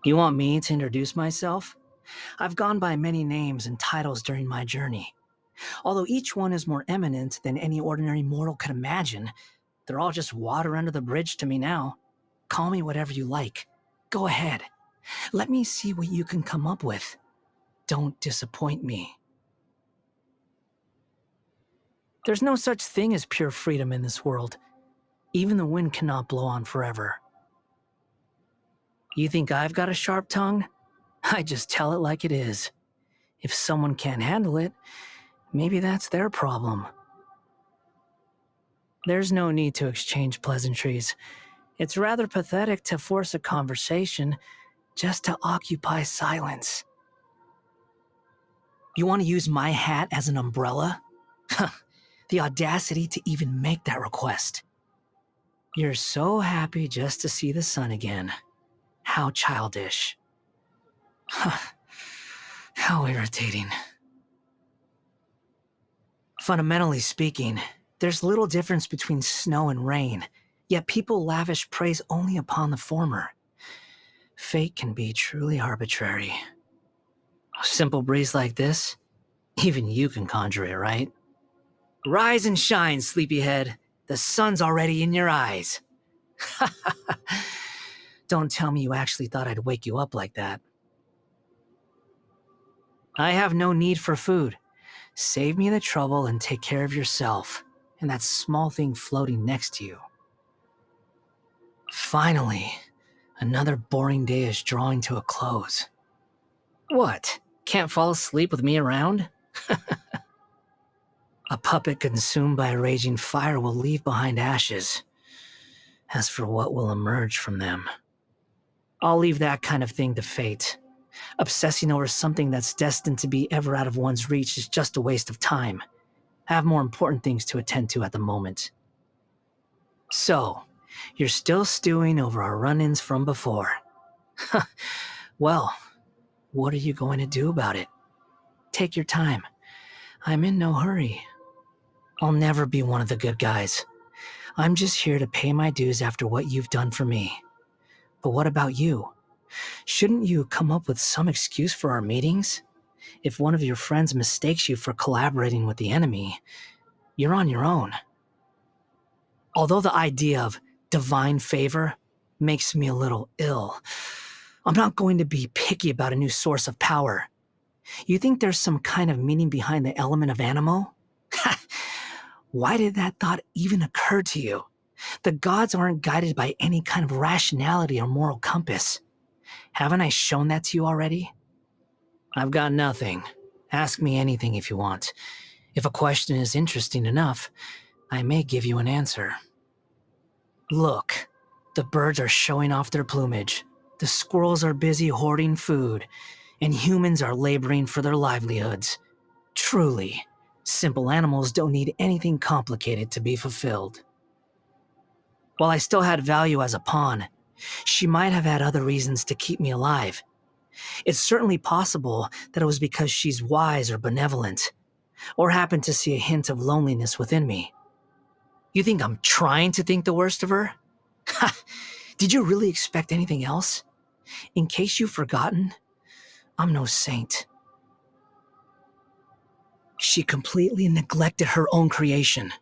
You want me to introduce myself? I've gone by many names and titles during my journey. Although each one is more eminent than any ordinary mortal could imagine, they're all just water under the bridge to me now. Call me whatever you like. Go ahead. Let me see what you can come up with. Don't disappoint me. There's no such thing as pure freedom in this world. Even the wind cannot blow on forever. You think I've got a sharp tongue? I just tell it like it is. If someone can't handle it, maybe that's their problem. There's no need to exchange pleasantries. It's rather pathetic to force a conversation just to occupy silence. You want to use my hat as an umbrella? The audacity to even make that request. You're so happy just to see the sun again. How childish. How irritating. Fundamentally speaking, there's little difference between snow and rain, yet people lavish praise only upon the former. Fate can be truly arbitrary. A simple breeze like this, even you can conjure it, right? Rise and shine, sleepyhead. The sun's already in your eyes. Don't tell me you actually thought I'd wake you up like that. I have no need for food. Save me the trouble and take care of yourself and that small thing floating next to you. Finally, another boring day is drawing to a close. What? Can't fall asleep with me around? A puppet consumed by a raging fire will leave behind ashes. As for what will emerge from them, I'll leave that kind of thing to fate. Obsessing over something that's destined to be ever out of one's reach is just a waste of time. I have more important things to attend to at the moment. So, you're still stewing over our run-ins from before. Well, what are you going to do about it? Take your time. I'm in no hurry. I'll never be one of the good guys. I'm just here to pay my dues after what you've done for me. But what about you? Shouldn't you come up with some excuse for our meetings? If one of your friends mistakes you for collaborating with the enemy, you're on your own. Although the idea of divine favor makes me a little ill, I'm not going to be picky about a new source of power. You think there's some kind of meaning behind the element of animo? Why did that thought even occur to you? The gods aren't guided by any kind of rationality or moral compass. Haven't I shown that to you already? I've got nothing. Ask me anything if you want. If a question is interesting enough, I may give you an answer. Look, the birds are showing off their plumage. The squirrels are busy hoarding food, and humans are laboring for their livelihoods. Truly, simple animals don't need anything complicated to be fulfilled. While I still had value as a pawn, she might have had other reasons to keep me alive. It's certainly possible that it was because she's wise or benevolent, or happened to see a hint of loneliness within me. You think I'm trying to think the worst of her? Did you really expect anything else? In case you've forgotten, I'm no saint. She completely neglected her own creation,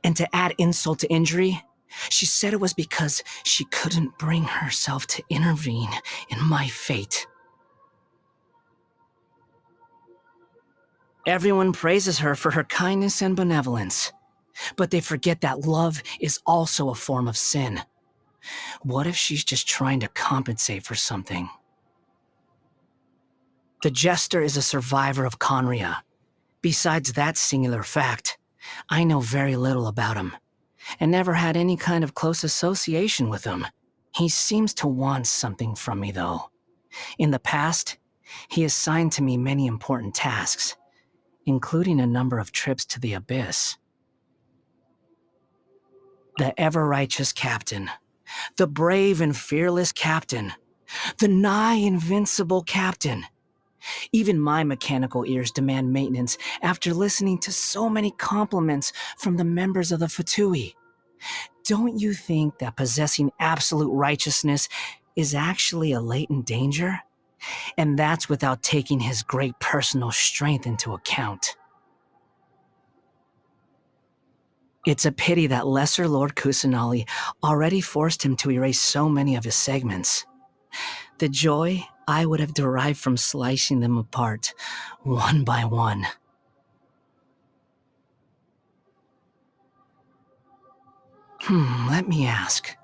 and to add insult to injury, she said it was because she couldn't bring herself to intervene in my fate. Everyone praises her for her kindness and benevolence, but they forget that love is also a form of sin. What if she's just trying to compensate for something? The Jester is a survivor of Conria. Besides that singular fact, I know very little about him, and never had any kind of close association with him. He seems to want something from me, though. In the past, he assigned to me many important tasks, including a number of trips to the Abyss. The ever-righteous captain, the brave and fearless captain, the nigh-invincible captain. Even my mechanical ears demand maintenance after listening to so many compliments from the members of the Fatui. Don't you think that possessing absolute righteousness is actually a latent danger, and that's without taking his great personal strength into account. It's a pity that Lesser Lord Kusanali already forced him to erase so many of his segments. The joy I would have derived from slicing them apart, one by one. Let me ask.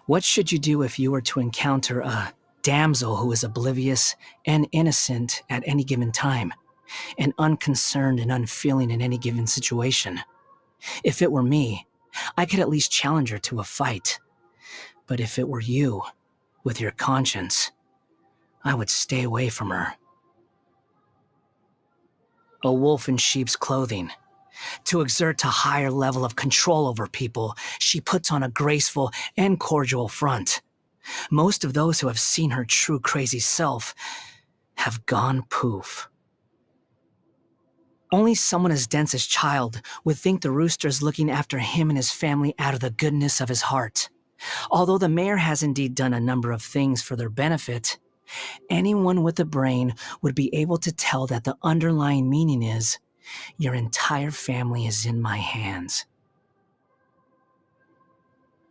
What should you do if you were to encounter a damsel who is oblivious and innocent at any given time, and unconcerned and unfeeling in any given situation? If it were me, I could at least challenge her to a fight. But if it were you, with your conscience, I would stay away from her. A wolf in sheep's clothing. To exert a higher level of control over people, she puts on a graceful and cordial front. Most of those who have seen her true crazy self have gone poof. Only someone as dense as Child would think the rooster is looking after him and his family out of the goodness of his heart. Although the mayor has indeed done a number of things for their benefit, anyone with a brain would be able to tell that the underlying meaning is, your entire family is in my hands.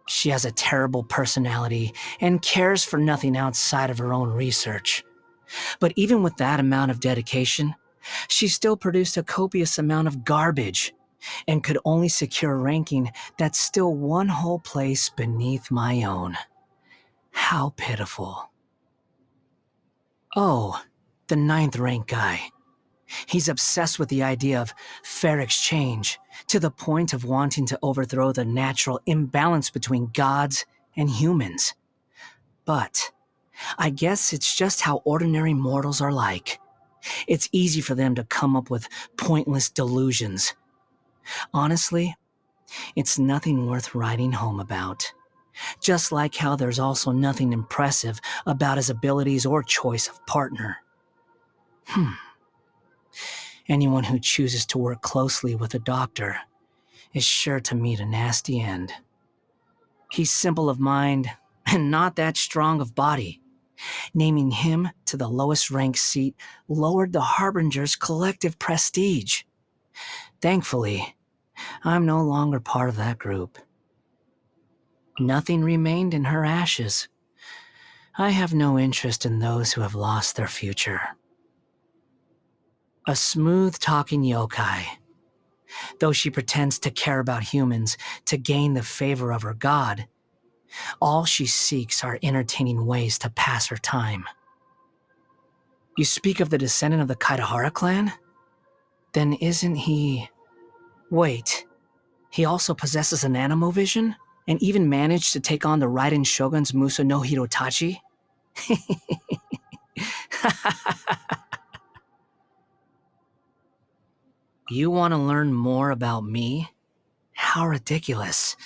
She has a terrible personality and cares for nothing outside of her own research. But even with that amount of dedication, she still produced a copious amount of garbage and could only secure a ranking that's still one whole place beneath my own. How pitiful. Oh, the 9th rank guy. He's obsessed with the idea of fair exchange, to the point of wanting to overthrow the natural imbalance between gods and humans. But I guess it's just how ordinary mortals are like. It's easy for them to come up with pointless delusions. Honestly, it's nothing worth writing home about. Just like how there's also nothing impressive about his abilities or choice of partner. Anyone who chooses to work closely with a doctor is sure to meet a nasty end. He's simple of mind and not that strong of body. Naming him to the lowest ranked seat lowered the Harbinger's collective prestige. Thankfully, I'm no longer part of that group. Nothing remained in her ashes. I have no interest in those who have lost their future. A smooth-talking yokai. Though she pretends to care about humans to gain the favor of her god, all she seeks are entertaining ways to pass her time. You speak of the descendant of the Kaitahara clan? Then isn't he... Wait, he also possesses an animo-vision? And even managed to take on the Raiden Shogun's Muso no Hirotachi? You want to learn more about me? How ridiculous.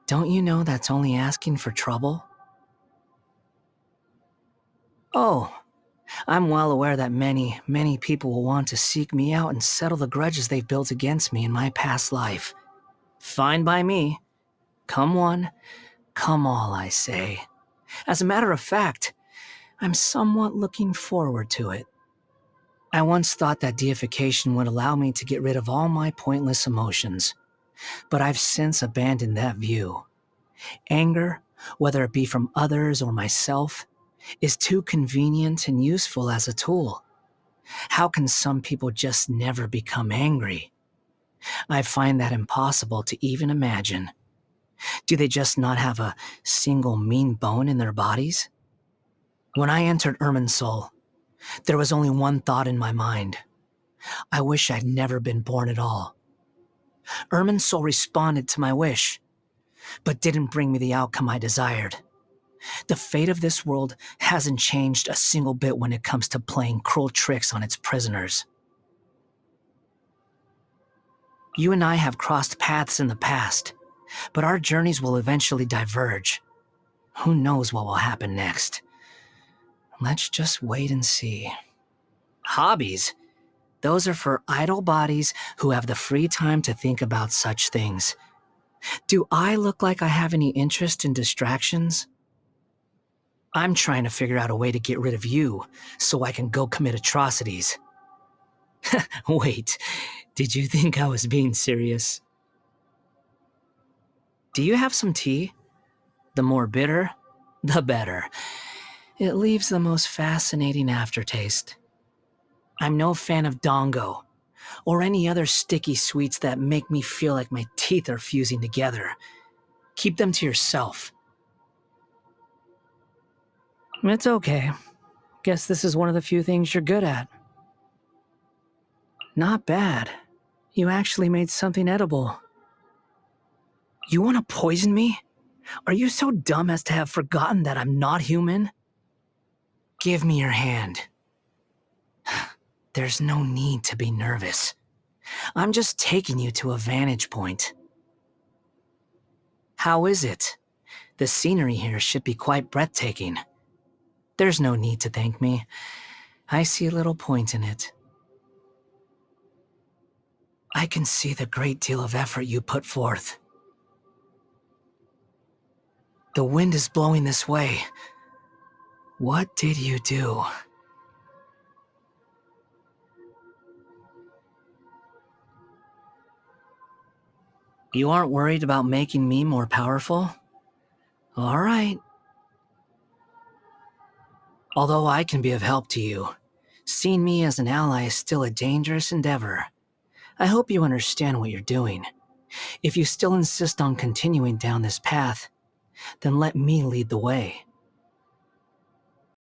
Don't you know that's only asking for trouble? Oh, I'm well aware that many, many people will want to seek me out and settle the grudges they've built against me in my past life. Fine by me. Come one, come all, I say. As a matter of fact, I'm somewhat looking forward to it. I once thought that deification would allow me to get rid of all my pointless emotions, but I've since abandoned that view. Anger, whether it be from others or myself, is too convenient and useful as a tool. How can some people just never become angry? I find that impossible to even imagine. Do they just not have a single mean bone in their bodies? When I entered Irminsul, there was only one thought in my mind. I wish I'd never been born at all. Irminsul responded to my wish, but didn't bring me the outcome I desired. The fate of this world hasn't changed a single bit when it comes to playing cruel tricks on its prisoners. You and I have crossed paths in the past, but our journeys will eventually diverge. Who knows what will happen next? Let's just wait and see. Hobbies? Those are for idle bodies who have the free time to think about such things. Do I look like I have any interest in distractions? I'm trying to figure out a way to get rid of you so I can go commit atrocities. Wait, did you think I was being serious? Do you have some tea? The more bitter, the better. It leaves the most fascinating aftertaste. I'm no fan of Dongo, or any other sticky sweets that make me feel like my teeth are fusing together. Keep them to yourself. It's okay. Guess this is one of the few things you're good at. Not bad. You actually made something edible. You want to poison me? Are you so dumb as to have forgotten that I'm not human? Give me your hand. There's no need to be nervous. I'm just taking you to a vantage point. How is it? The scenery here should be quite breathtaking. There's no need to thank me. I see little point in it. I can see the great deal of effort you put forth. The wind is blowing this way. What did you do? You aren't worried about making me more powerful? All right. Although I can be of help to you, seeing me as an ally is still a dangerous endeavor. I hope you understand what you're doing. If you still insist on continuing down this path, then let me lead the way.